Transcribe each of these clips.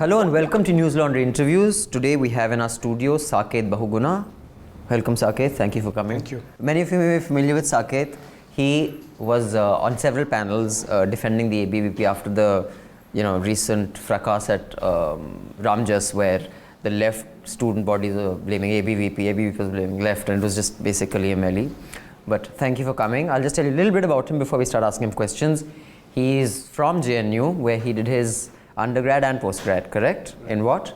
Hello and welcome to News Laundry Interviews. Today we have in our studio Saket Bahuguna. Welcome Saket, thank you for coming. Thank you. Many of you may be familiar with Saket. He was on several panels defending the ABVP after the recent fracas at Ramjas, where the left student bodies were blaming ABVP was blaming left, and it was just basically a melee. But thank you for coming. I'll just tell you a little bit about him before we start asking him questions. He is from JNU, where he did his undergrad and postgrad, correct? In what?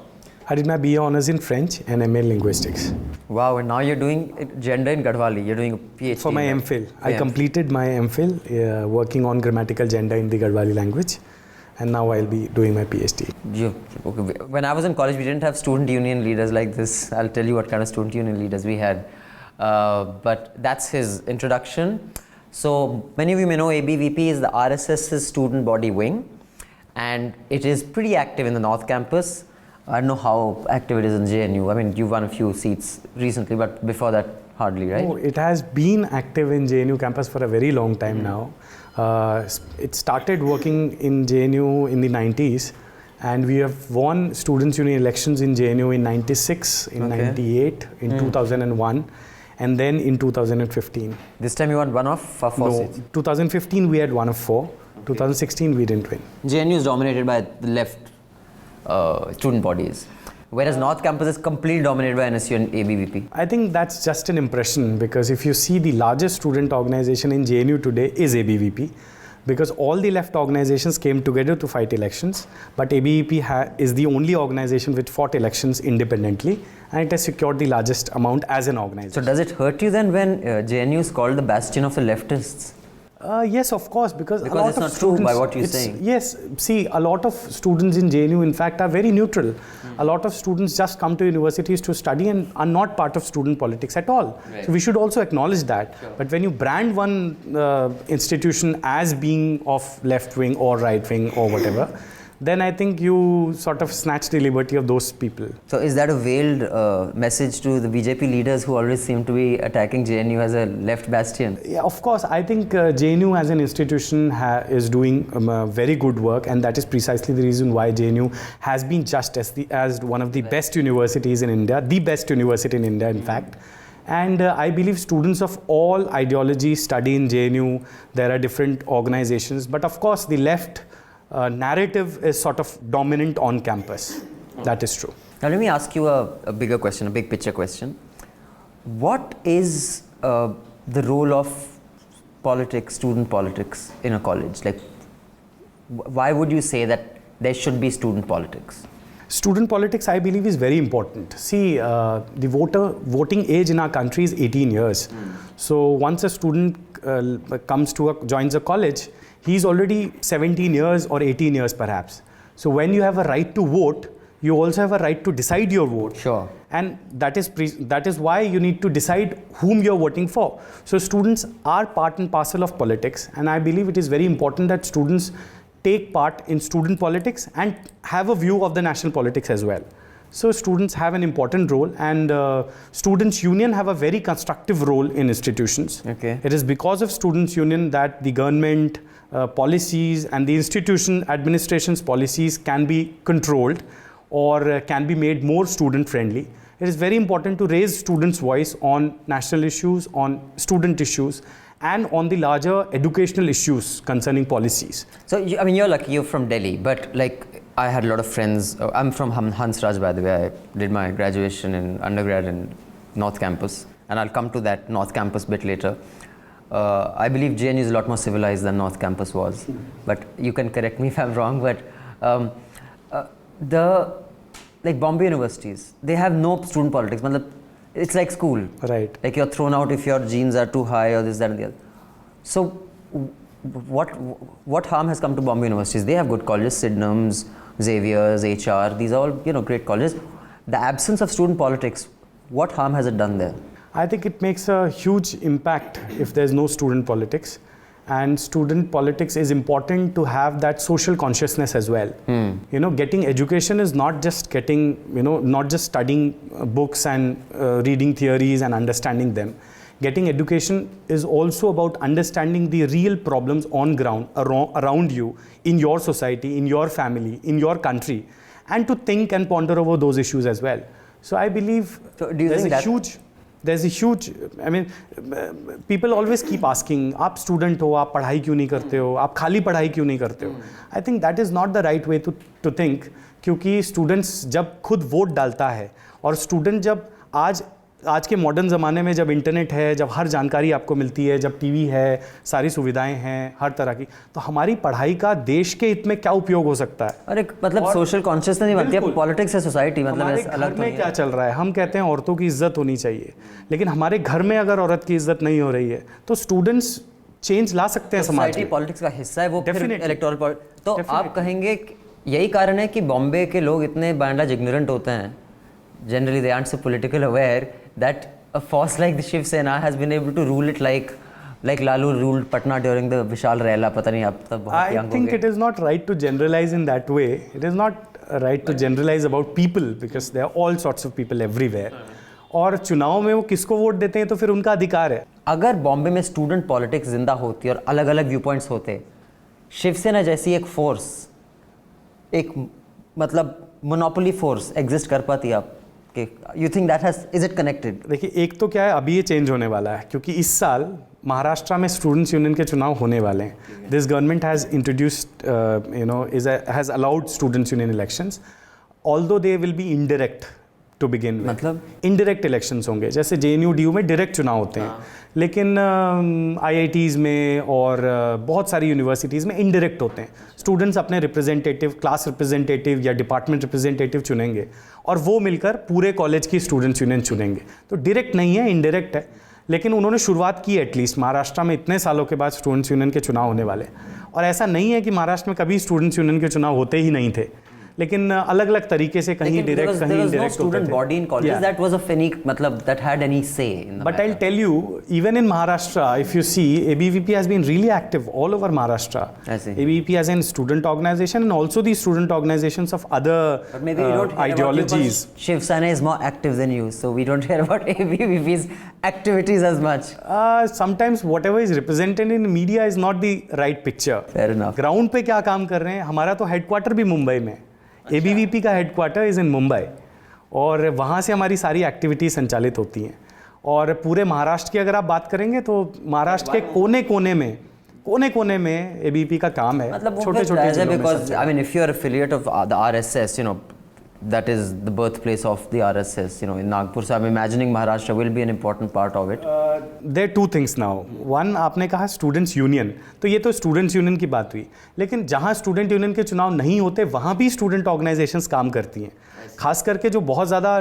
I did my BA Honours in French and MA in Linguistics. Wow, and now you're doing gender in Gadwali. You're doing a PhD. For my MPhil. I completed my MPhil working on grammatical gender in the Gadwali language, and now I'll be doing my PhD. Okay. When I was in college, we didn't have student union leaders like this. I'll tell you what kind of student union leaders we had. But that's his introduction. So many of you may know ABVP is the RSS's student body wing, and it is pretty active in the North Campus. I don't know how active it is in JNU. I mean, you've won a few seats recently, but before that, hardly, right? Oh, it has been active in JNU campus for a very long time now. It started working in JNU in the 90s, and we have won Students' Union elections in JNU in 96, in 98, in 2001, and then in 2015. This time you won one of four seats? 2015 we had one of four. 2016 we didn't win. JNU is dominated by the left student bodies, whereas North Campus is completely dominated by NSU and ABVP. I think that's just an impression, because if you see, the largest student organization in JNU today is ABVP, because all the left organizations came together to fight elections, but ABVP is the only organization which fought elections independently, and it has secured the largest amount as an organization. So does it hurt you then when JNU is called the bastion of the leftists? Yes, of course, because a it's lot of not students, true by what you're saying. Yes, see, a lot of students in JNU, in fact, are very neutral. A lot of students just come to universities to study and are not part of student politics at all. Right. So we should also acknowledge that. Sure. But when you brand one institution as being of left wing or right wing or whatever, then I think you sort of snatch the liberty of those people. So is that a veiled message to the BJP leaders who always seem to be attacking JNU as a left bastion? Yeah, of course. I think JNU as an institution is doing very good work, and that is precisely the reason why JNU has been judged as one of the best universities in India, the best university in India, in fact. And I believe students of all ideologies study in JNU. There are different organizations, but of course the left narrative is sort of dominant on campus. That is true. Now let me ask you a bigger question, a big picture question. What is the role of politics, student politics in a college? Like, why would you say that there should be student politics? Student politics, I believe, is very important. See, the voting age in our country is 18 years. So once a student joins a college, he's already 17 years or 18 years perhaps. So when you have a right to vote, you also have a right to decide your vote. Sure. And that is why you need to decide whom you're voting for. So students are part and parcel of politics, and I believe it is very important that students take part in student politics and have a view of the national politics as well. So students have an important role, and Students' Union have a very constructive role in institutions. Okay. It is because of Students' Union that the government policies and the institution administration's policies can be controlled or can be made more student friendly. It is very important to raise students' voice on national issues, on student issues, and on the larger educational issues concerning policies. So, you're lucky, you're from Delhi, but like, I had a lot of friends. I'm from Hansraj, by the way. I did my graduation in undergrad in North Campus, and I'll come to that North Campus bit later. I believe JNU is a lot more civilized than North Campus was, but you can correct me if I'm wrong. But like Bombay universities, they have no student politics. It's like school. Right. Like, you're thrown out if your genes are too high or this, that, and the other. So, what harm has come to Bombay universities? They have good colleges, Sydenham's, Xavier's, HR. These are all great colleges. The absence of student politics, what harm has it done there? I think it makes a huge impact if there's no student politics. And student politics is important to have that social consciousness as well. Getting education is not just not just studying books and reading theories and understanding them. Getting education is also about understanding the real problems on ground around you, in your society, in your family, in your country, and to think and ponder over those issues as well. So I believe So do you there's think a that- huge, I mean, people always keep asking, आप student हो, आप पढ़ाई क्यों नहीं करते हो, आप खाली पढ़ाई क्यों नहीं करते हो? I think that is not the right way to think, क्योंकि students जब खुद वोट डालता है और student जब आज के मॉडर्न ज़माने में जब इंटरनेट है, जब हर जानकारी आपको मिलती है, जब टीवी है, सारी सुविधाएं हैं हर तरह की, तो हमारी पढ़ाई का देश के हित में क्या उपयोग हो सकता है? अरे मतलब सोशल कॉन्शियसनेस नहीं बनती है, पॉलिटिक्स है सोसाइटी, मतलब हमारे ऐसा घर अलग तो में नहीं क्या है। चल रहा है? हम कहते हैं औरतों की इज्जत होनी चाहिए, लेकिन हमारे घर में अगर औरत की इज्जत नहीं हो रही है तो स्टूडेंट्स चेंज ला सकते हैं समाज सोसाइटी में। पॉलिटिक्स का हिस्सा है वो, फिर Definitely. इलेक्टोरल तो आप कहेंगे कि यही कारण है कि बॉम्बे के लोग इतने बांडा इग्नोरेंट होते हैं, generally they aren't so political aware, that a force like the Shiv Sena has been able to rule it like Lalu ruled Patna during the Vishal Rela. पता नहीं आप तब बहुत I young think होंगे। it is not right to generalize in that way. It is not right to generalize about people because there are all sorts of people everywhere. और चुनाव में वो किसको वोट देते हैं तो फिर उनका अधिकार है। अगर बॉम्बे में स्टूडेंट पॉलिटिक्स जिंदा होती और अलग अलग व्यू पॉइंट्स होते, शिवसेना जैसी एक फोर्स, एक मतलब मोनोपोली फोर्स एग्जिस्ट कर पाती आप? You think that has, is it connected? देखिए, एक तो क्या है, अभी ये चेंज होने वाला है क्योंकि इस साल महाराष्ट्र में स्टूडेंट्स यूनियन के चुनाव होने वाले हैं। This government has introduced has allowed students union elections, although they will be indirect to begin with. मतलब? इनडायरेक्ट इलेक्शंस होंगे, जैसे JNU DU में डायरेक्ट चुनाव होते हैं, लेकिन IITs में और बहुत सारी यूनिवर्सिटीज़ में इनडायरेक्ट होते हैं। स्टूडेंट्स अपने रिप्रेजेंटेटिव, क्लास रिप्रेजेंटेटिव या डिपार्टमेंट रिप्रेजेंटेटिव चुनेंगे और वो मिलकर पूरे कॉलेज की स्टूडेंट्स यूनियन चुनेंगे। तो डायरेक्ट नहीं है, इनडायरेक्ट है, लेकिन उन्होंने शुरुआत की एटलीस्ट। महाराष्ट्र में इतने सालों के बाद स्टूडेंट्स यूनियन के चुनाव होने वाले, और ऐसा नहीं है कि महाराष्ट्र में कभी स्टूडेंट्स यूनियन के चुनाव होते ही नहीं थे, लेकिन अलग अलग तरीके से, कहीं डायरेक्ट कहीं indirect student body in college that was of any, मतलब दैट हैड एनी से in the, But I'll tell you, even in Maharashtra, if you see, ABVP has been really active all over Maharashtra. I see. ABVP as a student organization and also the student organizations of other but maybe we don't hear ideologies. about you, Shiv Sena is more active than you, so we don't hear about ABVP's activities as much. Sometimes whatever is represented in media is not the right picture. Fair enough. Ground पे क्या काम कर रहे हैं? हमारा तो headquarter भी मुंबई में, ABVP का हेडक्वार्टर इज़ इन मुंबई, और वहाँ से हमारी सारी एक्टिविटी संचालित होती हैं। और पूरे महाराष्ट्र की अगर आप बात करेंगे तो महाराष्ट्र के कोने कोने में ABVP का काम है, मतलब छोटे छोटे जिलों में because सब I mean if you are affiliate of the RSS, you know, that is the birthplace of the RSS, you know, in Nagpur, so I'm imagining Maharashtra will be an important part of it. There are two things now. One, आपने कहा students union, तो ये तो students union की बात हुई, लेकिन जहाँ स्टूडेंट यूनियन के चुनाव नहीं होते वहाँ भी स्टूडेंट ऑर्गेनाइजेशंस काम करती हैं, खास करके जो बहुत ज़्यादा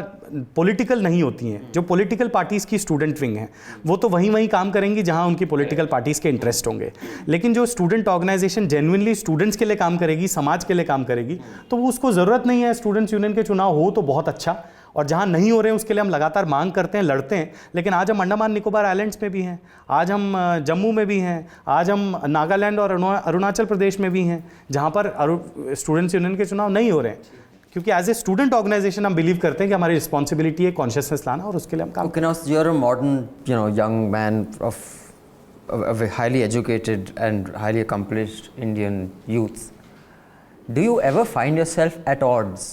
पॉलिटिकल नहीं होती हैं, जो पॉलिटिकल पार्टीज़ की स्टूडेंट विंग हैं, वो तो वहीं काम करेंगी जहाँ उनकी पॉलिटिकल पार्टीज़ के इंटरेस्ट होंगे। लेकिन जो स्टूडेंट ऑर्गेनाइजेशन जेन्युइनली स्टूडेंट्स के लिए काम करेगी, समाज के लिए काम करेगी, तो वो उसको ज़रूरत नहीं है स्टूडेंट्स यूनियन के चुनाव हो तो बहुत अच्छा, और जहाँ नहीं हो रहे हैं उसके लिए हम लगातार मांग करते हैं, लड़ते हैं। लेकिन आज हम अंडमान निकोबार आइलैंड्स में भी हैं, आज हम जम्मू में भी हैं, आज हम नागालैंड और अरुणाचल प्रदेश में भी हैं, जहाँ पर स्टूडेंट्स यूनियन के चुनाव नहीं हो रहे हैं, क्योंकि एज ए स्टूडेंट ऑर्गेनाइजेशन हम बिलीव करते हैं कि हमारी रिस्पॉन्सिबिलिटी है कॉन्शियसनेस लाना, और उसके लिए हम काम। Okay, now you're a modern, you know, young man of a highly educated and highly accomplished Indian youth. Do you ever find yourself at odds?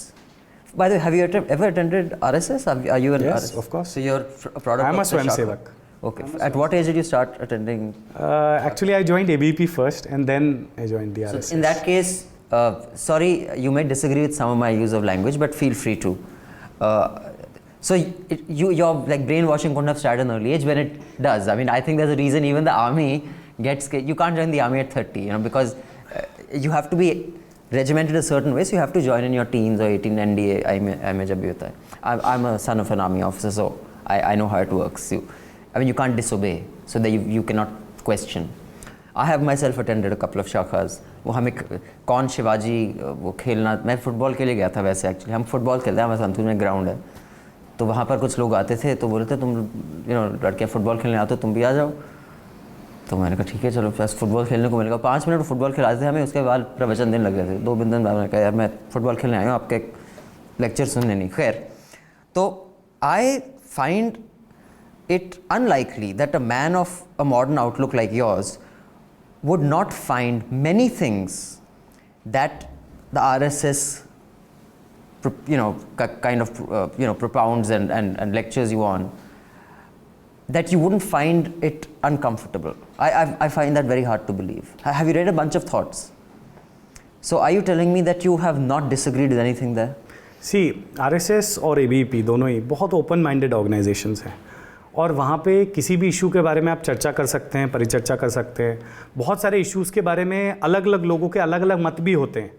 By the way, have you ever attended RSS? Are you an Yes, RSS? of course. So you're a product I'm a of the Swayam Shaka. Sevak. Okay. At what age did you start attending? Actually, I joined ABVP first, and then I joined the RSS. So in that case, sorry, you may disagree with some of my use of language, but feel free to. So your like brainwashing couldn't have started at an early age when it does. I mean, I think there's a reason even the army gets, you can't join the army at 30, you know, because you have to be regimented a certain way, so you have to join in your teens or 18 NDA. I जब भी होता है. I'm a son of an army officer, so I know how it works. I mean, you can't disobey, so that you cannot question. I have myself attended a couple of shakhas. वो हमें कौन शिवाजी वो खेलना, मैं football के लिए गया था वैसे एक्चुअली, हम फुटबॉल खेलते हैं, हमारे संतूर में ग्राउंड है, तो वहाँ पर कुछ लोग आते थे तो बोलते तुम लड़के फुटबॉल खेलने आते हो, तुम भी आ जाओ। तो मैंने कहा ठीक है चलो, बस फुटबॉल खेलने को मिलेगा। 5 मिनट फुटबॉल खिलाते थे हमें, उसके बाद प्रवचन देने लग गए थे। 2 दिन बाद मैंने कहा यार मैं फुटबॉल खेलने आया हूँ, आपके लेक्चर सुनने नहीं। खैर, तो I find it unlikely that a man of a modern outlook like yours would not find many things that the RSS kind of propounds and lectures you on, that you wouldn't find it uncomfortable. I find that very hard to believe. Have you read a bunch of thoughts? So are you telling me that you have not disagreed with anything there? See RSS और ABVP दोनों ही बहुत open minded organisations हैं और वहाँ पे किसी भी इशू के बारे में आप चर्चा कर सकते हैं, परिचर्चा कर सकते हैं। बहुत सारे इश्यूज़ के बारे में अलग अलग लोगों के अलग अलग मत भी होते हैं।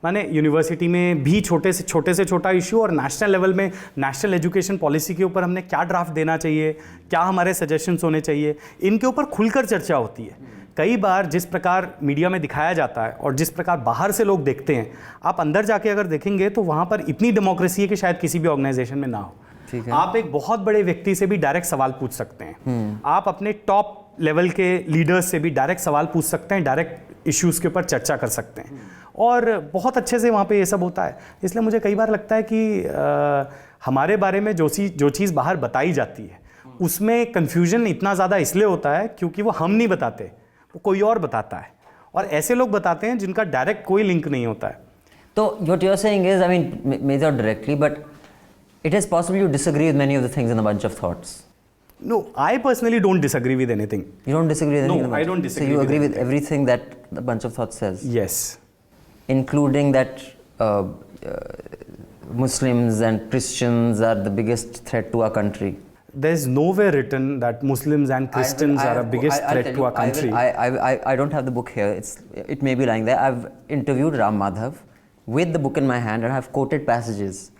माने यूनिवर्सिटी में भी छोटे से छोटा इशू और नेशनल लेवल में नेशनल एजुकेशन पॉलिसी के ऊपर हमने क्या ड्राफ्ट देना चाहिए, क्या हमारे सजेशंस होने चाहिए, इनके ऊपर खुलकर चर्चा होती है। कई बार जिस प्रकार मीडिया में दिखाया जाता है और जिस प्रकार बाहर से लोग देखते हैं, आप अंदर जाके अगर देखेंगे तो वहाँ पर इतनी डेमोक्रेसी है कि शायद किसी भी ऑर्गेनाइजेशन में ना हो। आप एक बहुत बड़े व्यक्ति से भी डायरेक्ट सवाल पूछ सकते हैं, आप अपने टॉप लेवल के लीडर्स से भी डायरेक्ट सवाल पूछ सकते हैं, डायरेक्ट इश्यूज़ के ऊपर चर्चा कर सकते हैं और बहुत अच्छे से वहाँ पे ये सब होता है। इसलिए मुझे कई बार लगता है कि हमारे बारे में जो चीज़ बाहर बताई जाती है उसमें कन्फ्यूजन इतना ज़्यादा इसलिए होता है क्योंकि वो हम नहीं बताते, वो कोई और बताता है और ऐसे लोग बताते हैं जिनका डायरेक्ट कोई लिंक नहीं होता है। तो what you're saying is, I mean, maybe not directly, but it is possible you disagree with many of the things in a bunch of thoughts. No, I personally don't disagree with anything. You don't disagree with anything? No, I don't disagree. So you with agree anything. with everything that the bunch of thoughts says? Yes. Including that Muslims and Christians are the biggest threat to our country. There's nowhere written that Muslims and Christians are a biggest threat to our country. I don't have the book here. It may be lying there. I've interviewed Ram Madhav with the book in my hand and I've quoted passages.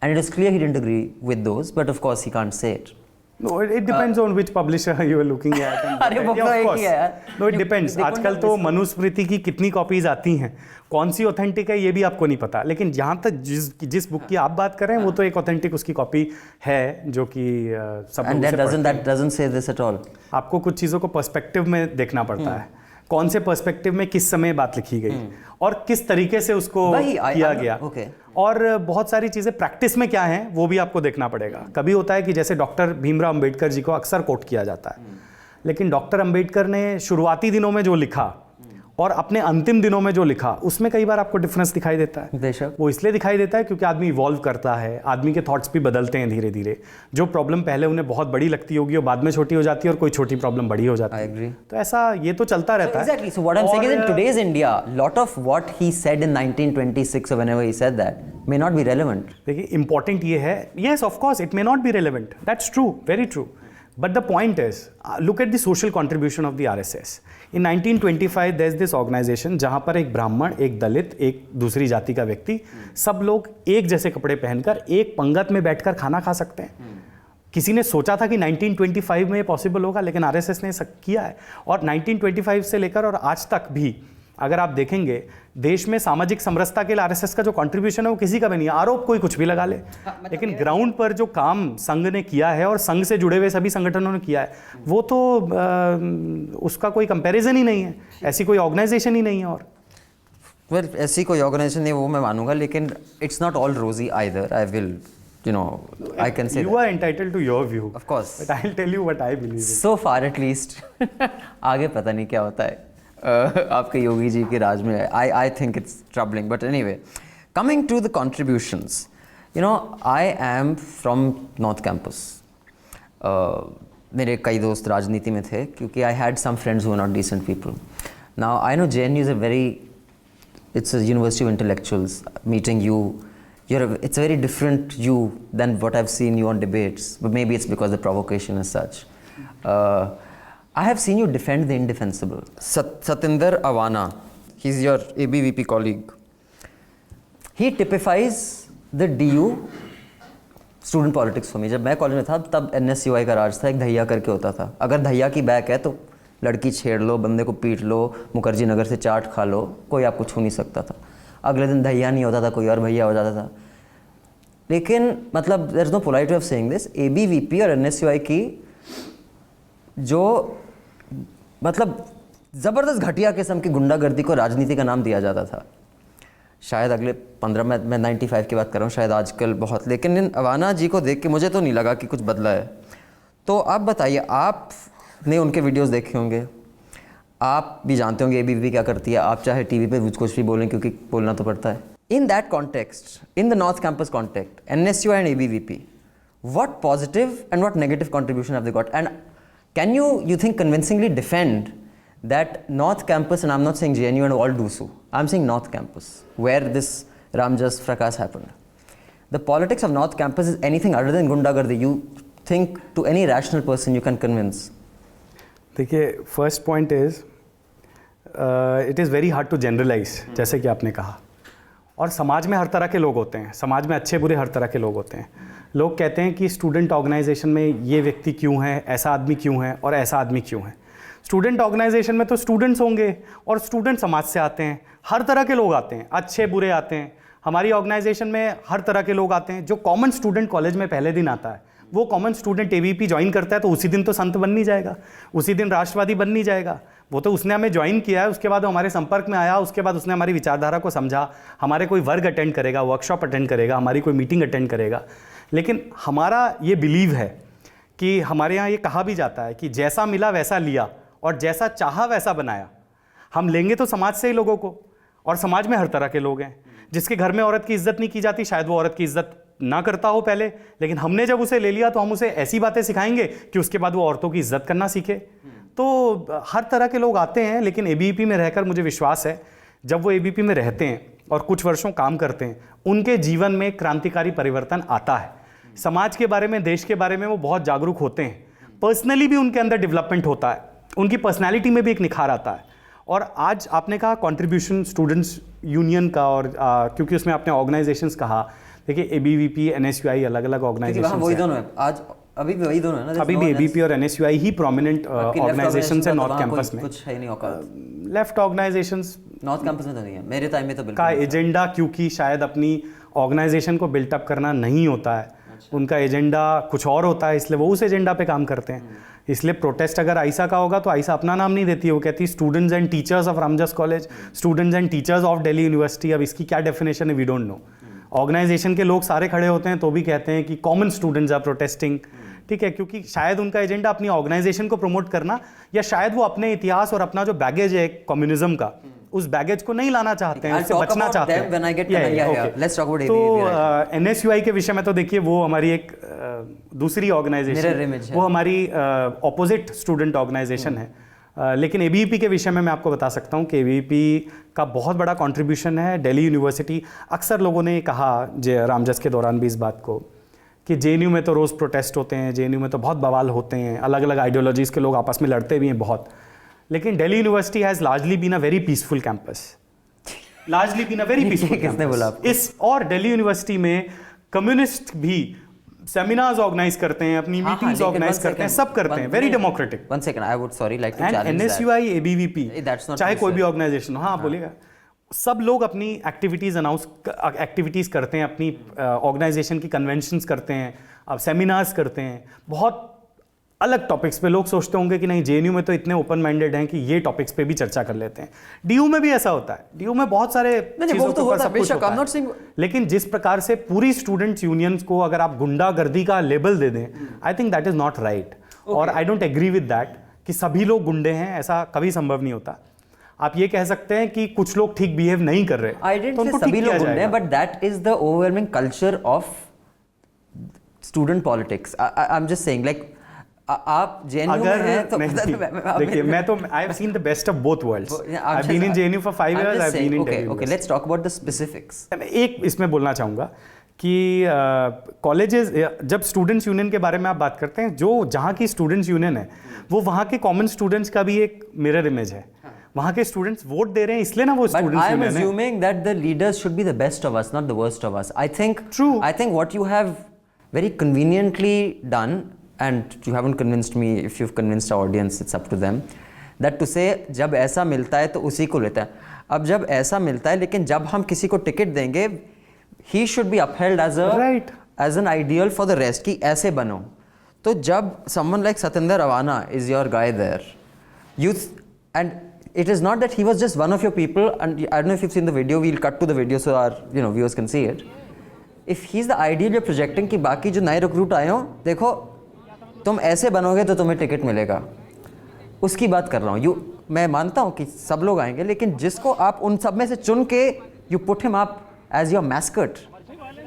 And it is clear he didn't agree with those, but of course he can't say it. No, it depends on which publisher you are looking at. अरे वो तो एक ही है यार। No, it depends. आजकल तो मनुस्मृति की कितनी कॉपीज आती हैं, कौन सी ऑथेंटिक है ये भी आपको नहीं पता, लेकिन जहाँ तक जिस बुक की आप बात कर रहे हैं वो तो एक ऑथेंटिक उसकी कॉपी है जो कि सब लोग उसे पढ़ते हैं। That doesn't say this at all. आपको कुछ चीज़ों को पर्सपेक्टिव में देखना पड़ता है, कौन से पर्सपेक्टिव में किस समय बात लिखी गई और किस तरीके से उसको किया गया और बहुत सारी चीज़ें प्रैक्टिस में क्या हैं वो भी आपको देखना पड़ेगा। कभी होता है कि जैसे डॉक्टर भीमराव अंबेडकर जी को अक्सर कोट किया जाता है, लेकिन डॉक्टर अंबेडकर ने शुरुआती दिनों में जो लिखा और अपने अंतिम दिनों में जो लिखा उसमें कई बार आपको डिफरेंस दिखाई देता है। बेशक वो इसलिए दिखाई देता है क्योंकि आदमी इवॉल्व करता है, आदमी के थॉट्स भी बदलते हैं धीरे धीरे। जो प्रॉब्लम पहले उन्हें बहुत बड़ी लगती होगी वो बाद में छोटी हो जाती है और कोई छोटी प्रॉब्लम बड़ी हो जाती है। I agree. तो ऐसा ये तो चलता रहता है। Exactly. So what I'm saying is, in today's India, lot of what he said in 1926 or whenever he said that may not be relevant. देखिए इम्पॉर्टेंट ये है, yes of course it may not be relevant, that's true, very true. But the point is, look at the social contribution of the RSS. In 1925, there's this organization जहाँ पर एक ब्राह्मण, एक दलित, एक दूसरी जाति का व्यक्ति, सब लोग एक जैसे कपड़े पहनकर एक पंगत में बैठकर खाना खा सकते हैं। किसी ने सोचा था कि 1925 में ये पॉसिबल होगा, लेकिन आरएसएस ने किया है और 1925 से लेकर और आज तक भी अगर आप देखेंगे देश में सामाजिक समरसता के लिए आरएसएस का जो कंट्रीब्यूशन है वो किसी का भी नहीं है। आरोप कोई कुछ भी लगा ले, लेकिन ग्राउंड पर जो काम संघ ने किया है और संघ से जुड़े हुए सभी संगठनों ने किया है वो तो उसका कोई कंपैरिजन ही नहीं है, ऐसी कोई ऑर्गेनाइजेशन ही नहीं है। और Well, ऐसी कोई ऑर्गेनाइजेशन नहीं वो मैं मानूंगा, लेकिन it's not all rosy either. I will, I can say you are entitled to your view, of course, but I'll tell you what I believe in. So far at least. आगे पता नहीं क्या होता है आपके योगी जी के राज में। I think it's troubling, but anyway, coming to the contributions, I am from North Campus. मेरे कई दोस्त राजनीति में थे क्योंकि I had some friends who were not decent people. Now I know JNU is it's a university of intellectuals. Meeting you, it's a very different you than what I've seen you on debates, but maybe it's because the provocation is such. I have seen you defend the indefensible. Satinder Awana, he's your ABVP colleague. He typifies the DU student politics for me. जब मैं college में था तब NSUI का राज था, एक धैया करके होता था। अगर धैया की बैक है तो लड़की छेड़ लो, बंदे को पीट लो, मुखर्जी नगर से चाट खा लो, कोई आपको छू नहीं सकता था। अगले दिन धैया नहीं होता था, कोई और भैया हो जाता था। लेकिन मतलब there is no polite way of saying this, ABVP और NSUI की जो मतलब ज़बरदस्त घटिया किस्म की गुंडागर्दी को राजनीति का नाम दिया जाता था। शायद अगले 15 में 95 की बात कर रहा हूँ, शायद आजकल बहुत, लेकिन इन अवाना जी को देख के मुझे तो नहीं लगा कि कुछ बदला है। तो आप बताइए, आपने उनके वीडियोस देखे होंगे, आप भी जानते होंगे ABVP क्या करती है, आप चाहे टीवी पे कुछ भी बोलें क्योंकि बोलना तो पड़ता है. In that context, in the North Campus context, NSUI and ABVP, what positive and what negative contribution have they got? And can you think convincingly defend that North Campus, and I'm not saying JNU and all do so, I'm saying North Campus, where this Ramjas fracas happened. The politics of North Campus is anything other than Gundagardi. You think to any rational person you can convince? देखिए, first point is it is very hard to generalise, जैसे कि आपने कहा. और समाज में हर तरह के लोग होते हैं, समाज में अच्छे बुरे हर तरह के लोग होते हैं. लोग कहते हैं कि स्टूडेंट ऑर्गेनाइजेशन में ये व्यक्ति क्यों है, ऐसा आदमी क्यों है और ऐसा आदमी क्यों है. स्टूडेंट ऑर्गेनाइजेशन में तो स्टूडेंट्स होंगे और स्टूडेंट समाज से आते हैं, हर तरह के लोग आते हैं, अच्छे बुरे आते हैं. हमारी ऑर्गेनाइजेशन में हर तरह के लोग आते हैं. जो कॉमन स्टूडेंट कॉलेज में पहले दिन आता है, वो कॉमन स्टूडेंट ABVP ज्वाइन करता है तो उसी दिन तो संत बन नहीं जाएगा, उसी दिन राष्ट्रवादी बन नहीं जाएगा. वो तो उसने हमें ज्वाइन किया है, उसके बाद वो हमारे संपर्क में आया, उसके बाद उसने हमारी विचारधारा को समझा, हमारे कोई वर्ग अटेंड करेगा, वर्कशॉप अटेंड करेगा, हमारी कोई मीटिंग अटेंड करेगा. लेकिन हमारा ये बिलीव है कि हमारे यहाँ ये कहा भी जाता है कि जैसा मिला वैसा लिया और जैसा चाहा वैसा बनाया. हम लेंगे तो समाज से ही लोगों को, और समाज में हर तरह के लोग हैं. जिसके घर में औरत की इज्जत नहीं की जाती, शायद वो औरत की इज्जत ना करता हो पहले, लेकिन हमने जब उसे ले लिया तो हम उसे ऐसी बातें सिखाएंगे कि उसके बाद वो औरतों की इज्जत करना सीखे. तो हर तरह के लोग आते हैं, लेकिन ABVP में रहकर मुझे विश्वास है जब वो ABVP में रहते हैं और कुछ वर्षों काम करते हैं, उनके जीवन में क्रांतिकारी परिवर्तन आता है. समाज के बारे में, देश के बारे में वो बहुत जागरूक होते हैं. पर्सनली भी उनके अंदर डेवलपमेंट होता है, उनकी पर्सनैलिटी में भी एक निखार आता है. और आज आपने कहा कंट्रीब्यूशन स्टूडेंट्स यूनियन का, और क्योंकि उसमें आपने ऑर्गेनाइजेशंस कहा, देखिए ABVP, NSUI अलग अलग ऑर्गेनाइजेशन वही दोनों है आज, अभी भी वही दोनों है ना. अभी भी ABVP और NSUI ही प्रोमिनेंट ऑर्गेनाइजेशन है नॉर्थ कैंपस में. कुछ है नहीं औकात. लेफ्ट ऑर्गेनाइजेशंस नॉर्थ कैंपस में तो नहीं है, मेरे टाइम में तो बिल्कुल का एजेंडा, क्योंकि शायद अपनी ऑर्गेनाइजेशन को बिल्टअप करना नहीं होता है. उनका एजेंडा कुछ और होता है, इसलिए वो उस एजेंडा पे काम करते हैं. इसलिए प्रोटेस्ट अगर आइसा का होगा तो आइसा अपना नाम नहीं देती है, वो कहती है students and teachers of Ramjas college, students and teachers of Delhi university. अब इसकी क्या डेफिनेशन है वी डोंट नो. ऑर्गेनाइजेशन के लोग सारे खड़े होते हैं तो भी कहते हैं कि कॉमन स्टूडेंट्स आर प्रोटेस्टिंग. ठीक है, क्योंकि शायद उनका एजेंडा अपनी ऑर्गेनाइजेशन को प्रमोट करना, या शायद वो अपने इतिहास और अपना जो बैगेज है कम्युनिज्म का, उस बैगेज को नहीं लाना चाहते हैं, उससे बचना चाहते हैं. तो NSUI के विषय में तो देखिए वो हमारी एक दूसरी ऑर्गेनाइजेशन, वो हमारी ऑपोजिट स्टूडेंट ऑर्गेनाइजेशन है. लेकिन ABVP के विषय में मैं आपको बता सकता हूँ कि ABVP का बहुत बड़ा कंट्रीब्यूशन है. दिल्ली यूनिवर्सिटी, अक्सर लोगों ने कहा रामजस के दौरान भी इस बात को कि JNU में तो रोज़ प्रोटेस्ट होते हैं, JNU में तो बहुत बवाल होते हैं, अलग अलग आइडियोलॉजीज़ के लोग आपस में लड़ते भी हैं बहुत. लेकिन Delhi University has largely been a very peaceful campus, largely been a very peaceful campus. इस और दिल्ली यूनिवर्सिटी में कम्युनिस्ट भी सेमिनार्स ऑर्गेनाइज करते हैं, अपनी मीटिंग्स ऑर्गेनाइज करते हैं, सब करते हैं, very democratic. One second, I would sorry like to challenge NSUI, ABVP, चाहे कोई भी ऑर्गेनाइजेशन हो, हाँ बोलिएगा, सब लोग अपनी एक्टिविटीज़ करते हैं, अपनी ऑर्गेनाइजेशन की कन्वेंशंस करते हैं, अब सेमिनार्स करते हैं, बहुत अलग टॉपिक्स पे. लोग सोचते होंगे कि नहीं JNU में तो इतने ओपन माइंडेड हैं कि ये टॉपिक्स पे भी चर्चा कर लेते हैं. DU में भी ऐसा होता है, DU में बहुत सारे चीज़ों के ऊपर सब कुछ होता है. लेकिन जिस प्रकार से पूरी स्टूडेंट्स यूनियंस को अगर आप गुंडागर्दी का लेबल दे दें, I think that is not right. और I don't agree with that कि सभी लोग गुंडे हैं, ऐसा कभी संभव नहीं होता. आप ये कह सकते हैं कि कुछ लोग ठीक बिहेव नहीं कर रहे, आई डिडंट से सभी लोग गुंडे हैं, but that is the overwhelming culture of student politics. I am just saying like आप JNU में हैं तो देखिए, मैं तो I have seen the best of both worlds. I have been in JNU for 5 years, I have been in Delhi. Okay, let's talk about the specifics. एक इसमें बोलना चाहूँगा कि कॉलेजेस, जब स्टूडेंट्स यूनियन के बारे में आप बात करते हैं, जो जहाँ की स्टूडेंट्स यूनियन है वो वहाँ के कॉमन स्टूडेंट्स का भी एक मिरर इमेज है. वहाँ के स्टूडेंट्स वोट दे रहे हैं, इसलिए ना वो स्टूडेंट्स यूनियन है. But I am assuming that the leaders should be the best of us, not the worst of us. I think what you have very conveniently done, and you haven't convinced me, if you've convinced our audience, it's up to them, that to say जब ऐसा मिलता है तो उसी को लेता है. अब जब ऐसा मिलता है, लेकिन जब हम किसी को टिकट देंगे, he should be upheld as an ideal for the rest, कि ऐसे बनो. तो जब someone like Satinder Rawana is your guy there, and it is not that he was just one of your people, and I don't know if you've seen the video, we'll cut to the video so our viewers can see it. If he's the ideal you're projecting कि बाकी जो नए recruit आए हो, देखो तुम ऐसे बनोगे तो तुम्हें टिकट मिलेगा, उसकी बात कर रहा हूँ. मैं मानता हूँ कि सब लोग आएंगे, लेकिन जिसको आप उन सब में से चुन के you put him up as your mascot,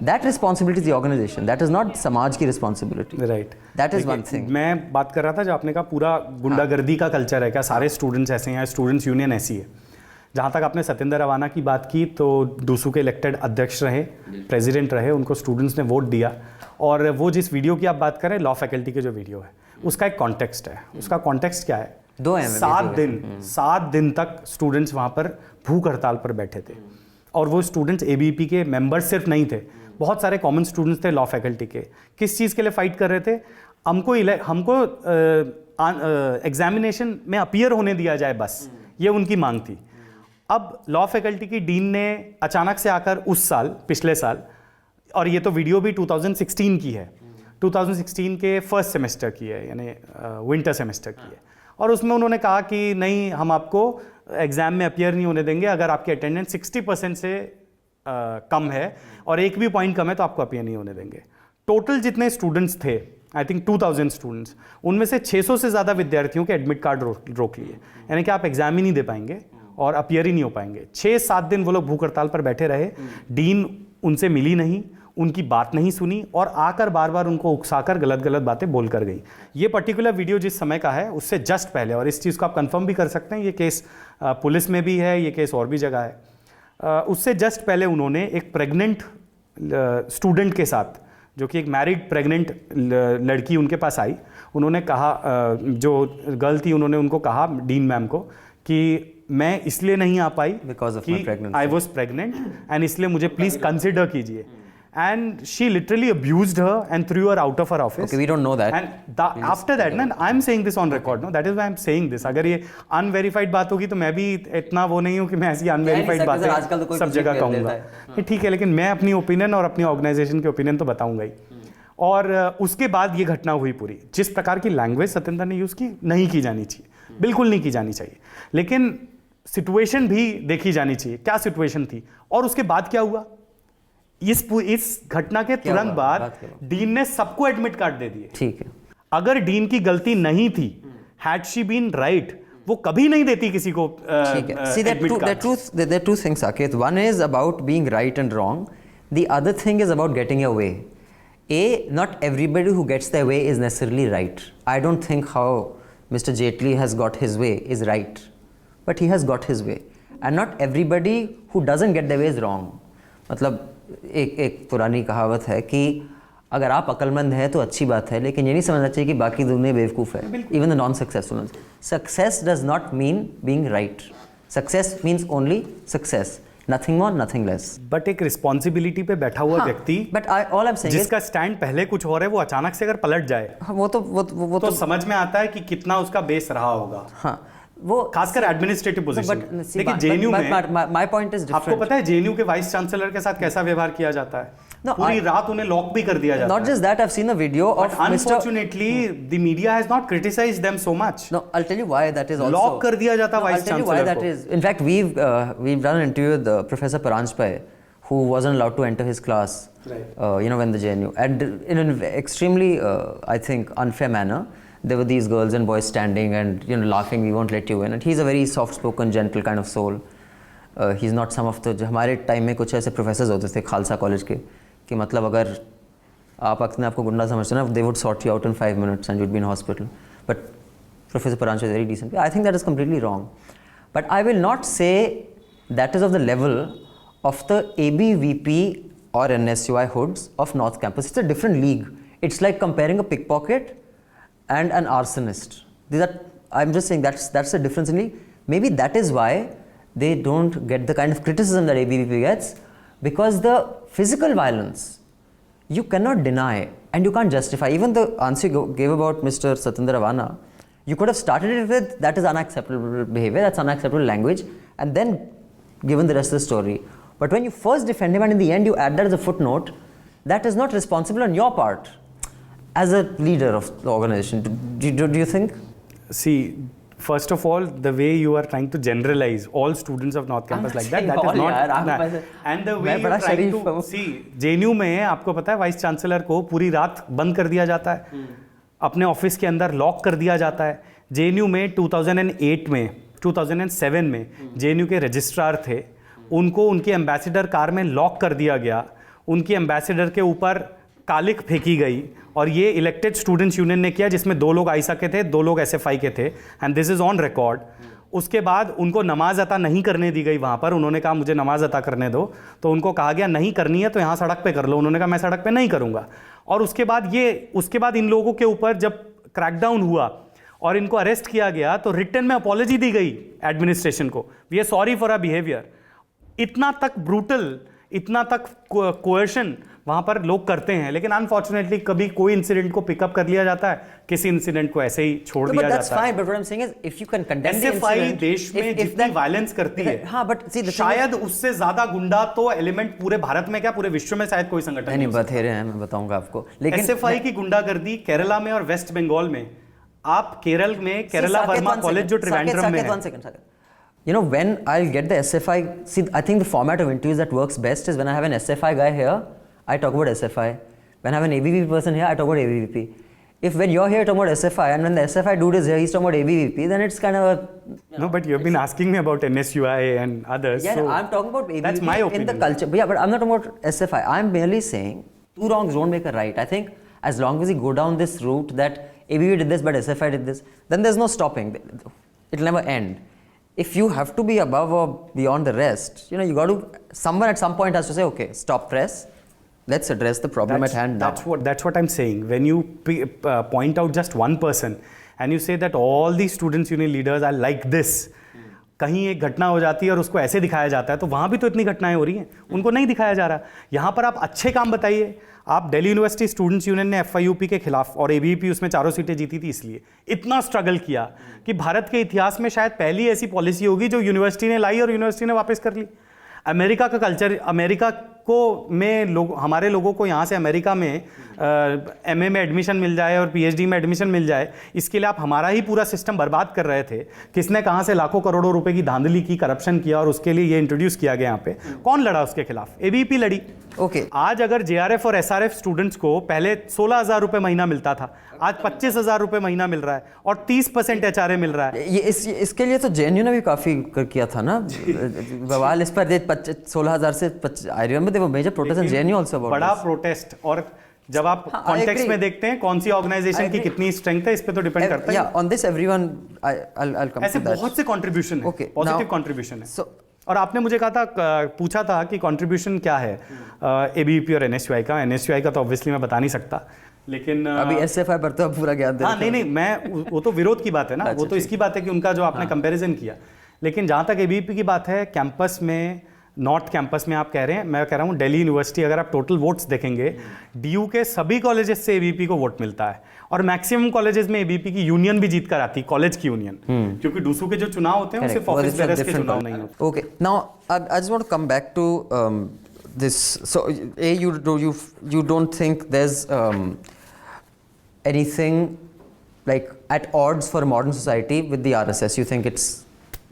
that responsibility is the organisation, that is not समाज की responsibility. Right, that is one thing. मैं बात कर रहा था जो आपने कहा पूरा गुंडागर्दी का कल्चर है क्या, सारे स्टूडेंट्स ऐसे हैं, स्टूडेंट्स यूनियन ऐसी है। जहाँ तक आपने सत्येंद्र रवाना की बात की, तो डूसू के इलेक्टेड अध्यक्ष रहे, प्रेसिडेंट रहे, उनको स्टूडेंट्स ने वोट दिया। और वो जिस वीडियो की आप बात करें, लॉ फैकल्टी के जो वीडियो है, उसका एक कॉन्टेक्स्ट है। उसका कॉन्टेक्स्ट क्या है? 7 दिन तक स्टूडेंट्स वहाँ पर भूख हड़ताल पर बैठे थे। और वो स्टूडेंट्स एबीवीपी के मेंबर्स सिर्फ नहीं थे, बहुत सारे कॉमन स्टूडेंट्स थे लॉ फैकल्टी के। किस चीज़ के लिए फाइट कर रहे थे? हमको एग्जामिनेशन में अपीयर होने दिया जाए, बस ये उनकी मांग थी। अब लॉ फैकल्टी की डीन ने अचानक से आकर उस साल, पिछले साल, और ये तो वीडियो भी 2016 की है, 2016 के फर्स्ट सेमेस्टर की है, यानी विंटर सेमेस्टर की है। और उसमें उन्होंने कहा कि नहीं, हम आपको एग्ज़ाम में अपीयर नहीं होने देंगे, अगर आपकी अटेंडेंस 60% से कम है और एक भी पॉइंट कम है तो आपको अपीयर नहीं होने देंगे। टोटल जितने स्टूडेंट्स थे, आई थिंक 2000 स्टूडेंट्स, उनमें से 600 से ज़्यादा विद्यार्थियों के एडमिट कार्ड रोक लिए, यानी कि आप एग्ज़ाम ही नहीं दे पाएंगे और अपीयर ही नहीं हो पाएंगे। 6-7 दिन वो लोग भूख हड़ताल पर बैठे रहे। डीन उनसे मिली नहीं, उनकी बात नहीं सुनी और आकर बार बार उनको उकसाकर गलत गलत बातें बोल कर गई। ये पर्टिकुलर वीडियो जिस समय का है उससे जस्ट पहले, और इस चीज़ को आप कंफर्म भी कर सकते हैं, ये केस पुलिस में भी है, ये केस और भी जगह है। उससे जस्ट पहले उन्होंने एक प्रेग्नेंट स्टूडेंट के साथ, जो कि एक मैरिड प्रेग्नेंट लड़की उनके पास आई, उन्होंने कहा, जो गर्ल थी, उन्होंने उनको कहा, डीन मैम को, कि मैं इसलिए नहीं आ पाई कि आई वॉज प्रेग्नेंट एंड इसलिए मुझे प्लीज कंसिडर कीजिए। And she literally abused her and threw her out of her office. Okay, we don't know that. And after that, no, I'm saying this on record, no, that is why I'm saying this. अगर ये unverified बात होगी तो मैं भी इतना वो नहीं हूँ कि मैं ऐसी unverified बातें सब जगह कहूँगा। ठीक है, लेकिन मैं अपनी ओपिनियन और अपनी ऑर्गेनाइजेशन की ओपिनियन तो बताऊँगा ही। और उसके बाद ये घटना हुई पूरी। जिस प्रकार की लैंग्वेज सत्येंद्र ने यूज़ की, नहीं की जानी चाहिए, बिल्कुल नहीं की जानी चाहिए, लेकिन सिचुएशन भी देखी जानी चाहिए। क्या सिचुएशन थी और उसके बाद क्या हुआ? इस घटना के तुरंत बाद डीन ने सबको एडमिट कार्ड दे दिए। ठीक है, अगर डीन की गलती नहीं थी, हैड शी बीन राइट, वो कभी नहीं देती किसी को ठीक है। See, there are two things, Saket. One is about being right and wrong. The other thing is about getting your way. Not everybody who gets their way is necessarily right. I don't think how Mr. Jaitley has got his way is right, but he has got his way. And not everybody who doesn't get their way is wrong. मतलब एक पुरानी कहावत है कि अगर आप अक्लमंद हैं तो अच्छी बात है, लेकिन ये नहीं समझना चाहिए कि बाकी दुनिया बेवकूफ़ है। Even the non successful, success does not mean being right, success means only success, nothing more nothing less. But एक रिस्पॉन्सिबिलिटी पे बैठा हुआ व्यक्ति, but all I am saying, जिसका स्टैंड पहले कुछ और है, वो अचानक से अगर पलट जाए, वो तो समझ में आता है कि कितना उसका बेस रहा होगा। हाँ, वो खासकर एडमिनिस्ट्रेटिव पोजीशन। लेकिन जेएनयू में माय पॉइंट इज डिफरेंट। आपको पता है जेएनयू के वाइस चांसलर के साथ कैसा व्यवहार किया जाता है? पूरी रात उन्हें लॉक भी कर दिया जाता है। Not just that, I've seen a video of unfortunately the media has not criticized them so much. No, I'll tell you why that is also. Lock कर दिया जाता वाइस चांसलर को। I'll tell you why that is. In fact, we've done an interview with Professor Paranjpai, who wasn't allowed to enter his class. Right. When the JNU, and in an extremely, I think, unfair manner, there were these girls and boys standing and laughing. We won't let you in. And he's a very soft-spoken, gentle kind of soul. He's not some of the. हमारे time में कुछ ऐसे professors होते थे Khalsa college के, कि मतलब अगर आप अपने आपको गुंडा समझते ना, they would sort you out in 5 minutes and you'd be in hospital. But Professor Paranjpai is very decent. I think that is completely wrong. But I will not say that is of the level of the ABVP or NSUI hoods of North Campus. It's a different league. It's like comparing a pickpocket and an arsonist. I'm just saying that's the difference in league. Maybe that is why they don't get the kind of criticism that ABVP gets, because the physical violence you cannot deny and you can't justify. Even the answer you gave about Mr. Satyendra Ravana, you could have started it with that is unacceptable behavior, that's unacceptable language, and then given the rest of the story. But when you first defend him and in the end you add that as a footnote, that is not responsible on your part as a leader of the organization. Do you think? See, first of all, the way you are trying to generalize all students of North Campus like that is not. And the way you are trying to see, JNU में आपको पता है vice chancellor को पूरी रात बंद कर दिया जाता है, अपने ऑफिस के अंदर लॉक कर दिया जाता है। JNU में 2008 में 2007 में जेएनयू के रजिस्ट्रार थे, उनको उनकी एम्बेसडर कार में लॉक कर दिया गया, उनकी एम्बेसडर के ऊपर कालिक फेंकी गई, और ये इलेक्टेड स्टूडेंट्स यूनियन ने किया जिसमें 2 लोग आइसा के थे, 2 लोग एसएफआई के थे, and this is on record. उसके बाद उनको नमाज अता नहीं करने दी गई वहाँ पर, उन्होंने कहा मुझे नमाज अता करने दो, तो उनको कहा गया नहीं करनी है तो यहाँ सड़क पे कर लो, उन्होंने कहा मैं सड़क पे नहीं करूँगा। और उसके बाद इन लोगों के ऊपर जब क्रैकडाउन हुआ और इनको अरेस्ट किया गया तो रिटर्न में अपॉलॉजी दी गई एडमिनिस्ट्रेशन को, we are sorry for our behaviour. इतना तक ब्रूटल, इतना तक कोएर्शन वहाँ पर लोग करते हैं, लेकिन अनफॉर्चुनेटली कभी कोई इंसिडेंट को पिकअप कर लिया जाता है, किसी इंसिडेंट को ऐसे ही छोड़ दिया जाता है। एसएफआई देश में जितनी वायलेंस करती है, हाँ, but see, शायद उससे ज्यादा गुंडा तो एलिमेंट पूरे भारत में क्या पूरे विश्व में शायद कोई संगठन नहीं बतेरे हैं, मैं बताऊंगा आपको। लेकिन एसएफआई की गुंडागर्दी केरला में और वेस्ट बंगाल में, आप केरल में केरला वर्मा कॉलेज जो ट्रिवेंड्रम में है, you know, when I'll get the SFI, see, I think the format of interviews that works best is when I have an SFI guy here, I talk about SFI. When I have an ABVP person here, I talk about ABVP. If when you're here talking about SFI and when the SFI dude is here, he's talking about ABVP, then it's kind of a... No, but you've been asking me about NSUI and others. Yeah, so I'm talking about ABVP that's my opinion. in the culture. But yeah, but I'm not talking about SFI. I'm merely saying two wrongs don't make a right. I think as long as we go down this route that ABVP did this but SFI did this, then there's no stopping. It'll never end. If you have to be above or beyond the rest, you know, you got to, someone at some point has to say, okay, stop press, let's address the problem at hand now. That's what I'm saying. When you point out just one person and you say that all these students union leaders are like this, कहीं एक घटना हो जाती है और उसको ऐसे दिखाया जाता है, तो वहाँ भी तो इतनी घटनाएं हो रही हैं, उनको नहीं दिखाया जा रहा। यहाँ पर आप अच्छे काम बताइए। आप दिल्ली यूनिवर्सिटी स्टूडेंट्स यूनियन ने एफआईयूपी के खिलाफ, और एबीवीपी उसमें 4 सीटें जीती थी, इसलिए इतना स्ट्रगल किया कि भारत के इतिहास में शायद पहली ऐसी पॉलिसी होगी जो यूनिवर्सिटी ने लाई और यूनिवर्सिटी ने वापस कर ली। अमेरिका का कल्चर, अमेरिका को में लोग, हमारे लोगों को यहाँ से अमेरिका में एमए में एडमिशन मिल जाए और पीएचडी में एडमिशन मिल जाए, इसके लिए आप हमारा ही पूरा सिस्टम बर्बाद कर रहे थे। किसने कहाँ से लाखों करोड़ों रुपए की धांधली की, करप्शन किया, और उसके लिए ये इंट्रोड्यूस किया गया। यहाँ पे कौन लड़ा उसके खिलाफ? एबीवीपी लड़ी। ओके, आज अगर जेआरएफ और एसआरएफ स्टूडेंट्स को पहले 16,000 रुपए महीना मिलता था, आज 25,000 रुपए महीना मिल रहा है और 30% एचआरए मिल रहा है। ये इसके लिए तो जेएनयू ने भी काफी किया था ना बवाल इस पर। 16,000 से I remember there were major protest in JNU also, बड़ा प्रोटेस्ट। और जब आप कॉन्टेक्स्ट में देखते हैं कौन सी ऑर्गेनाइजेशन की कितनी स्ट्रेंथ है, इस पे तो डिपेंड करता है। या ऑन दिस एवरीवन आई कम ऐसे बहुत से कंट्रीब्यूशन है, पॉजिटिव कंट्रीब्यूशन है। और आपने मुझे कहा था, पूछा था कि कंट्रीब्यूशन क्या है एबीवीपी और एनएसयूआई का। एनएसयूआई का तो ऑब्वियसली मैं बता नहीं सकता, लेकिन अभी एसएफआई पर तो पूरा ज्ञान दे। हाँ, नहीं, मैं वो तो विरोध की बात है ना, वो तो इसकी बात है कि उनका जो आपने कंपैरिजन किया। लेकिन जहाँ तक एबीवीपी की बात है, कैंपस में, नॉर्थ कैंपस में आप कह रहे हैं, मैं कह रहा हूँ दिल्ली यूनिवर्सिटी, अगर आप टोटल वोट्स देखेंगे, डीयू के सभी कॉलेजेस से एबीवीपी को वोट मिलता है, और मैक्सिमम कॉलेजेस में एबीवीपी की यूनियन भी जीत कर आती है, कॉलेज की यूनियन, क्योंकि डूसू के जो चुनाव होते हैं वो सिर्फ ऑफिस बेयरर्स के चुनाव नहीं होते। Okay, now I just want to come back to this. So you don't think there's anything like at odds for modern society with the RSS? You think it's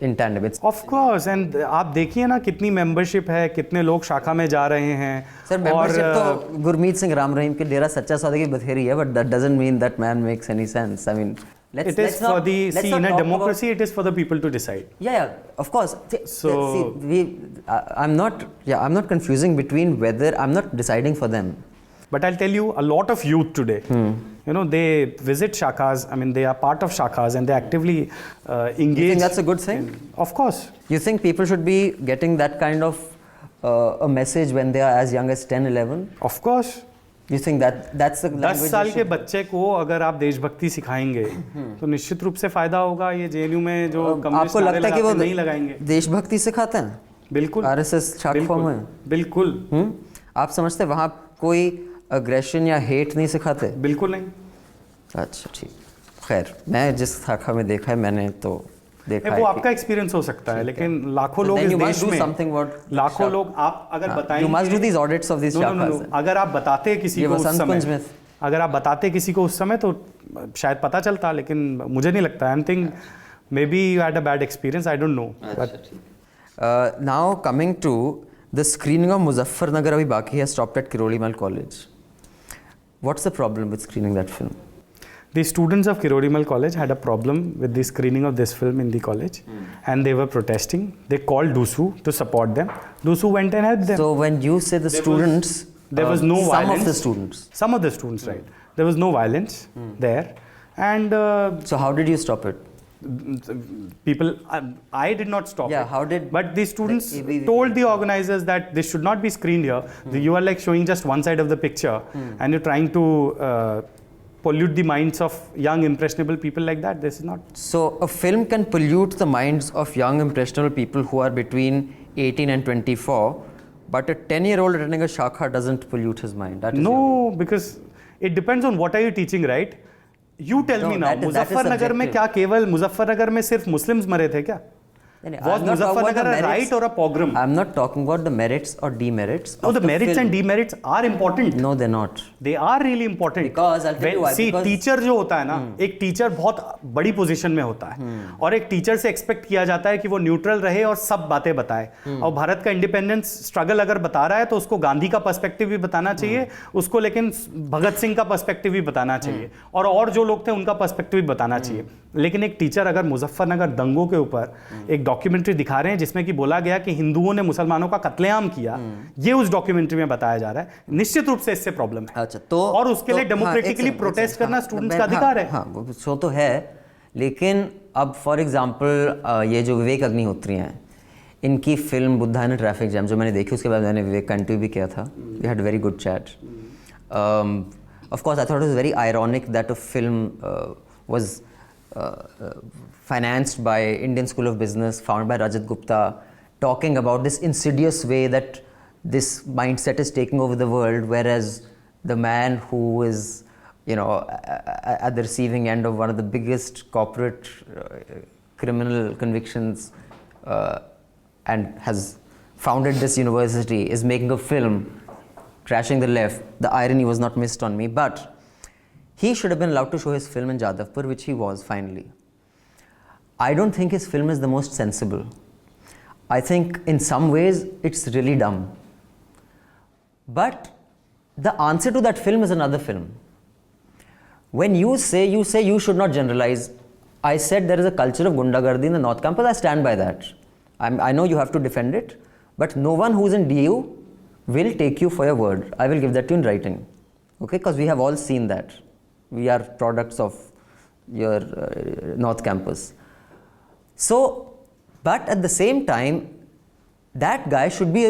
in tandem? It's of course, and आप देखिए ना कितनी membership है, कितने लोग शाखा में जा रहे हैं। सर, मेंबरशिप तो गुरमीत सिंह राम रहीम के डेरा सच्चा सौदा की बथेरी है, but that doesn't mean that man makes any sense. I mean, it is for the, see, in a democracy it is for the people to decide. Yeah, of course. So I'm not confusing between whether, I'm not deciding for them. But I'll tell you, a lot of youth today, you know, they visit shakhas. I mean, they are part of shakhas and they actively engage. You think that's a good thing? Of course. You think people should be getting that kind of a message when they are as young as 10, 11? Of course. You think that's the language? 10 साल के बच्चे को अगर आप देशभक्ति सिखाएंगे तो निश्चित रूप से फायदा होगा। ये जेएनयू में जो आपको लगता है कि वो नहीं लगाएंगे? देशभक्ति सिखाते हैं? बिल्कुल। आरएसएस शाखा में? बिल्कुल। आप समझते हैं वहाँ कोई अग्रेशन या हेट नहीं सिखाते? बिल्कुल नहीं। अच्छा, ठीक। खैर, मैं जिस शाखा में देखा है, मैंने तो देखा है। वो आपका एक्सपीरियंस हो सकता है, लेकिन लाखों लोग इस देश में, लाखों लोग, आप अगर बताएंगे, you must do these audits of these shakhas. अगर आप बताते किसी को उस समय, अगर आप बताते किसी को उस समय, तो शायद पता चलता, लेकिन मुझे नहीं लगता। I think maybe you had a bad experience, I don't know. Now coming to the screening of Muzaffarnagar अभी बाकी है, stopped at Kirorimal college. What's the problem with screening that film? The students of Kirodimal College had a problem with the screening of this film in the college, and they were protesting. They called DUSU to support them. DUSU went and helped them. So when you say the students, There was no some violence. of the students. Some of the students, right? There was no violence there, and So how did you stop it? people. I did not stop Yeah, it. how did But the students the ABVP told the organizers that this should not be screened here. You are like showing just one side of the picture, and you're trying to pollute the minds of young impressionable people like that. This is not. So a film can pollute the minds of young impressionable people who are between 18 and 24, but a 10-year-old attending a Shakha doesn't pollute his mind. That is No, because it depends on what are you teaching, right? You tell No, me now. that is Muzaffarnagar में subjective. क्या केवल मुजफ्फरनगर में सिर्फ Muslims मरे थे क्या? नहीं, Was I'm not talking about the Muzaffarnagar a merits. right or a pogrom? I'm not talking about the merits or demerits. No, of the merits film. and demerits are important. No, they're not. They are really important. Because I'll tell you why, See, because- teacher जो होता है ना, एक teacher बहुत बड़ी position में होता है, और एक टीचर से एक्सपेक्ट किया जाता है कि वो न्यूट्रल रहे और सब बातें बताए. और भारत का इंडिपेंडेंस स्ट्रगल अगर बता रहा है तो उसको गांधी का पर्सपेक्टिव भी बताना चाहिए, उसको लेकिन भगत सिंह का पर्सपेक्टिव भी बताना चाहिए, और जो लोग थे उनका पर्सपेक्टिव भी बताना चाहिए. लेकिन एक टीचर अगर मुजफ्फरनगर दंगों के ऊपर एक डॉक्यूमेंट्री दिखा रहे हैं जिसमें कि बोला गया कि हिंदुओं ने मुसलमानों का कत्लेआम किया, ये उस डॉक्यूमेंट्री में बताया जा रहा है, निश्चित रूप से इससे प्रॉब्लम है. अच्छा, तो और उसके लिए हाँ, डेमोक्रेटिकली एक प्रोटेस्ट second, करना हाँ, स्टूडेंट्स मैं- का अधिकार है. हाँ, वो सो तो है, लेकिन अब फॉर एग्जांपल ये जो विवेक अग्निहोत्री हैं, इनकी film Buddha and traffic jam जो मैंने देखी, उसके बाद मैंने विवेक का इंटरव्यू भी किया था. We had very good chat. Of course I thought it was very ironic that a film was financed by Indian School of Business, founded by Rajat Gupta, talking about this insidious way that this mindset is taking over the world, whereas the man who is, at the receiving end of one of the biggest corporate criminal convictions and has founded this university is making a film trashing the left. The irony was not missed on me, but he should have been allowed to show his film in Jadavpur, which he was finally. I don't think his film is the most sensible. I think in some ways it's really dumb. But the answer to that film is another film. When you say you should not generalize, I said there is a culture of Gundagardi in the North Campus. I stand by that. I know you have to defend it, but no one who's in DU will take you for your word. I will give that to you in writing. Okay, because we have all seen that. We are products of your North Campus. So, but at the same time, that guy should be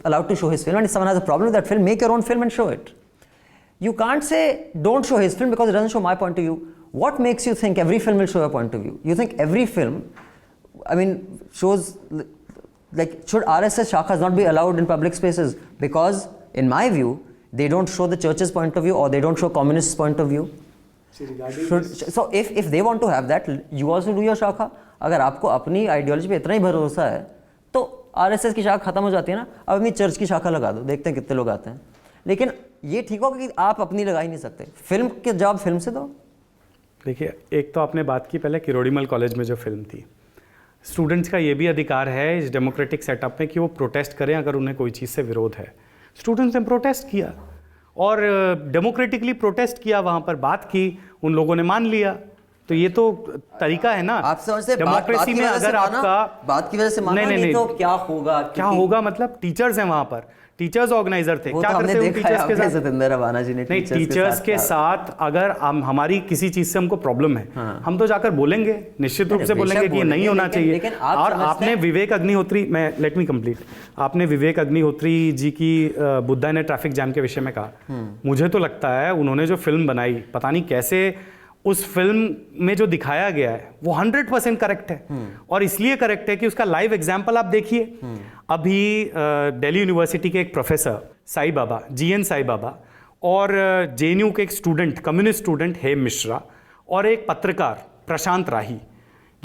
allowed to show his film, and if someone has a problem with that film, make your own film and show it. You can't say don't show his film because it doesn't show my point of view. What makes you think every film will show your point of view? You think every film, shows, like, should RSS shakhas not be allowed in public spaces? Because in my view, they don't show the church's point of view, or they don't show communists' point of view. So if they want to have that, you also do your शाखा. अगर आपको अपनी ideology पे इतना ही भरोसा है तो RSS की शाखा खत्म हो जाती है ना. अब अपनी चर्च की शाखा लगा दो, देखते हैं कितने लोग आते हैं. लेकिन ये ठीक होगा कि आप अपनी लगा ही नहीं सकते. फिल्म के जवाब फिल्म से दो. देखिए, एक तो आपने बात की पहले किरोड़ीमल कॉलेज में जो फिल्म थी, स्टूडेंट्स का ये भी अधिकार है इस डेमोक्रेटिक सेटअप में कि वो प्रोटेस्ट करें अगर उन्हें कोई चीज़ से विरोध है. स्टूडेंट्स ने प्रोटेस्ट किया और डेमोक्रेटिकली प्रोटेस्ट किया, वहाँ पर बात की, उन लोगों ने मान लिया. तो ये तो तरीका है ना. आप समझते डेमोक्रेसी में अगर आपका बात की वजह से माना नहीं तो क्या होगा? क्या होगा मतलब टीचर्स हैं वहाँ पर, टीचर्स ऑर्गेनाइजर थे, क्या करते हैं टीचर्स के साथ? सतेंद्र रवाना जी ने नहीं, टीचर्स के साथ अगर हमारी किसी चीज से हमको प्रॉब्लम है, हम तो जाकर बोलेंगे, निश्चित रूप से बोलेंगे कि ये नहीं होना चाहिए. और आपने Vivek Agnihotri, let me complete, आपने विवेक अग्निहोत्री जी की बुद्धा ने ट्रैफिक जैम के विषय में कहा. मुझे तो लगता है उन्होंने जो फिल्म बनाई, पता नहीं कैसे उस फिल्म में जो दिखाया गया है वो 100% करेक्ट है. और इसलिए करेक्ट है कि उसका लाइव एग्जाम्पल आप देखिए. अभी दिल्ली यूनिवर्सिटी के एक प्रोफेसर साई बाबा, जीएन साई बाबा, और जेएनयू के एक स्टूडेंट, कम्युनिस्ट स्टूडेंट हेम मिश्रा, और एक पत्रकार प्रशांत राही,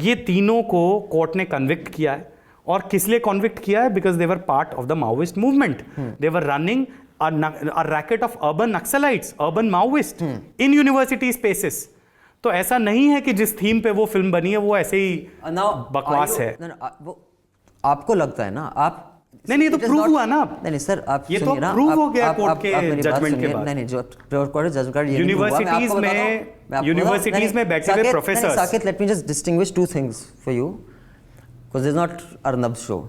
ये तीनों को कोर्ट ने कन्विक्ट किया है. और किस लिए कन्विक्ट किया है? Because they were part of the Maoist movement. They were running a racket of urban Naxalites, urban Maoists in university spaces. तो ऐसा नहीं है कि जिस थीम पे वो फिल्म बनी है वो ऐसे ही बकवास है. आपको लगता है ना, आप नहीं, तो प्रूव हुआ ना। नहीं सर, आप ये तो सुनिए ना, प्रूव हो गया कोर्ट के मेरी बात जजमेंट के सुनिए। बाद। नहीं, जो कोर्ट जजमेंट ये यूनिवर्सिटीज में बैठे हुए professors. Saket, let me just distinguish two things for you, because this is not Arnab's show.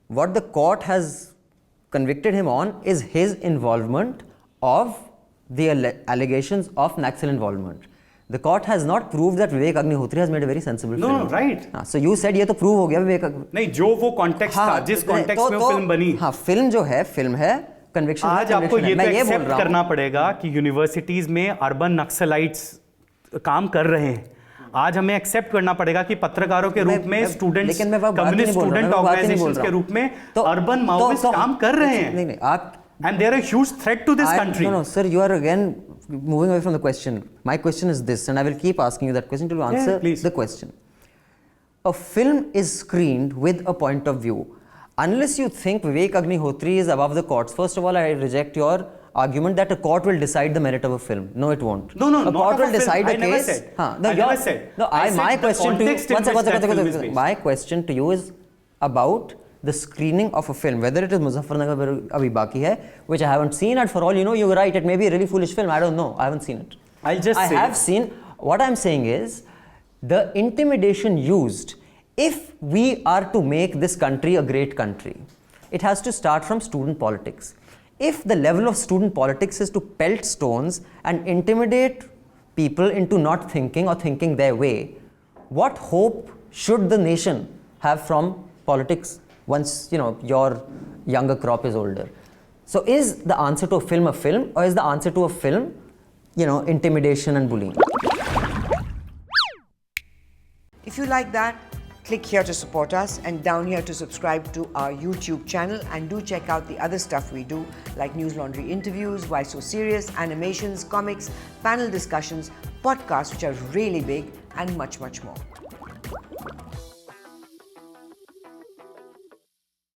What the court has convicted him on is his involvement of the allegations of Naxal involvement. The court has not proved that Vivek Agnihotri has made a very sensible film. No, right. So you said ये तो prove हो गया Vivek नहीं, जो वो context था, जिस context में वो फिल्म बनी। हाँ, फिल्म जो है, फिल्म है, कन्विक्शन। आज आपको ये तो एक्सेप्ट करना पड़ेगा कि यूनिवर्सिटीज में अर्बन नक्सलाइट्स काम कर रहे हैं। आज हमें एक्सेप्ट करना पड़ेगा कि पत्रकारों के रूप में स्टूडेंट्स, कम्युनिस्ट स्टूडेंट ऑर्गेनाइजेशंस के रूप में अर्बन माओइस्ट काम कर रहे हैं। नहीं, आप And they are a huge threat to this country. No, sir, you are again moving away from the question. My question is this, and I will keep asking you that question till you answer the question. A film is screened with a point of view. Unless you think Vivek Agnihotri is above the courts, first of all, I reject your argument that a court will decide the merit of a film. No, it won't. No, a court will decide a case. I never said. No, my question to you. My question to you is about the screening of a film, whether it is Muzaffarnagar where abhi baki hai, which I haven't seen, and for all you know, you're right, it may be a really foolish film, I don't know, I haven't seen it. I have seen, what I'm saying is, the intimidation used, if we are to make this country a great country, it has to start from student politics. If the level of student politics is to pelt stones and intimidate people into not thinking or thinking their way, what hope should the nation have from politics once your younger crop is older? So is the answer to a film, or is the answer to a film intimidation and bullying? If you like that, click here to support us and down here to subscribe to our YouTube channel, and do check out the other stuff we do like News Laundry interviews, Why So Serious, animations, comics, panel discussions, podcasts which are really big, and much, much more.